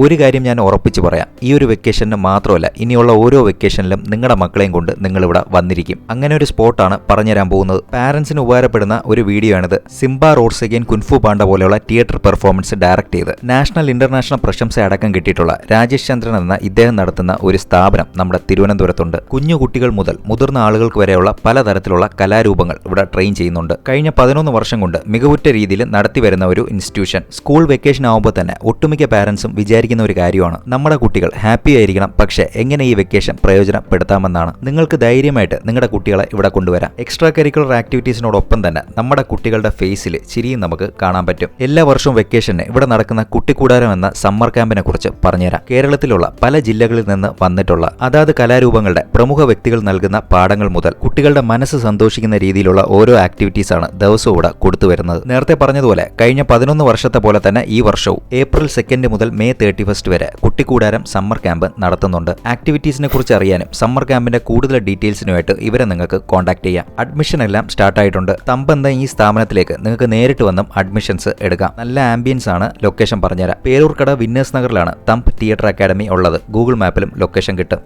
ഒരു കാര്യം ഞാൻ ഉറപ്പിച്ചു പറയാം, ഈ ഒരു വെക്കേഷന് മാത്രമല്ല ഇനിയുള്ള ഓരോ വെക്കേഷനിലും നിങ്ങളുടെ മക്കളെയും കൊണ്ട് നിങ്ങൾ ഇവിടെ വന്നിരിക്കും. അങ്ങനെ ഒരു സ്പോട്ടാണ് പറഞ്ഞുതരാൻ പോകുന്നത്. പാരന്റ്സിന് ഉപകാരപ്പെടുന്ന ഒരു വീഡിയോ ആണിത്. Simba roads again kung fu panda പോലെയുള്ള തിയേറ്റർ പെർഫോമൻസ് ഡയറക്ട് ചെയ്ത് നാഷണൽ ഇന്റർനാഷണൽ പ്രശംസ അടക്കം കിട്ടിയിട്ടുള്ള രാജേഷ് ചന്ദ്രൻ എന്ന ഇദ്ദേഹം നടത്തുന്ന ഒരു സ്ഥാപനം നമ്മുടെ തിരുവനന്തപുരത്തുണ്ട്. കുഞ്ഞു കുട്ടികൾ മുതൽ മുതിർന്ന ആളുകൾക്ക് വരെയുള്ള പലതരത്തിലുള്ള കലാരൂപങ്ങൾ ഇവിടെ ട്രെയിൻ ചെയ്യുന്നുണ്ട്. കഴിഞ്ഞ 11 വർഷം കൊണ്ട് മികവുറ്റ രീതിയിൽ നടത്തിവരുന്ന ഒരു ഇൻസ്റ്റിറ്റ്യൂഷൻ. സ്കൂൾ വെക്കേഷൻ ആകുമ്പോൾ തന്നെ ഒട്ടുമിക്ക പാരന്റ്സും വിചാരിക്കുന്ന ഒരു കാര്യമാണ്, നമ്മുടെ കുട്ടികൾ ഹാപ്പി ആയിരിക്കണം, പക്ഷേ എങ്ങനെ ഈ വെക്കേഷൻ പ്രയോജനപ്പെടുത്താമെന്നാണ്. നിങ്ങൾക്ക് ധൈര്യമായിട്ട് നിങ്ങളുടെ കുട്ടികളെ ഇവിടെ കൊണ്ടുവരാം. എക്സ്ട്രാ കരിക്കുലർ ആക്ടിവിറ്റീസിനോടൊപ്പം തന്നെ നമ്മുടെ കുട്ടികളുടെ ഫേസിൽ ചിരിയും നമുക്ക് കാണാൻ പറ്റും. എല്ലാ വർഷവും വെക്കേഷന് ഇവിടെ നടക്കുന്ന കുട്ടിക്കൂടാരം എന്ന സമ്മർ ക്യാമ്പിനെ കുറിച്ച് പറഞ്ഞുതരാം. കേരളത്തിലുള്ള പല ജില്ലകളിൽ നിന്ന് വന്നിട്ടുള്ള അതാത് കലാരൂപങ്ങളുടെ പ്രമുഖ വ്യക്തികൾ നൽകുന്ന പാഠങ്ങൾ മുതൽ കുട്ടികളുടെ മനസ്സ് സന്തോഷിക്കുന്ന രീതിയിലുള്ള ഓരോ ആക്ടിവിറ്റീസാണ് ദിവസവും ഇവിടെ കൊടുത്തു വരുന്നത്. നേരത്തെ പറഞ്ഞതുപോലെ കഴിഞ്ഞ 11 വർഷത്തെ പോലെ തന്നെ ഈ വർഷവും April 2 മുതൽ May 31 വരെ കുട്ടിക്കൂടാരം സമ്മർ ക്യാമ്പ് നടത്തുന്നുണ്ട്. ആക്ടിവിറ്റീസിനെ കുറിച്ച് അറിയാനും സമ്മർ ക്യാമ്പിന്റെ കൂടുതൽ ഡീറ്റെയിൽസിനുമായിട്ട് ഇവരെ നിങ്ങൾക്ക് കോൺടാക്ട് ചെയ്യാം. അഡ്മിഷൻ എല്ലാം സ്റ്റാർട്ട് ആയിട്ടുണ്ട്. തമ്പെന്ന ഈ സ്ഥാപനത്തിലേക്ക് നിങ്ങൾക്ക് നേരിട്ട് വന്നും അഡ്മിഷൻസ് എടുക്കാം. നല്ല ആംബിയൻസ് ആണ്. ലൊക്കേഷൻ പറഞ്ഞുതരാം. പേരൂർക്കട വിന്നേഴ്സ് നഗറിലാണ് തമ്പ് തിയേറ്റർ അക്കാദമി ഉള്ളത്. ഗൂഗിൾ മാപ്പിലും ലൊക്കേഷൻ കിട്ടും.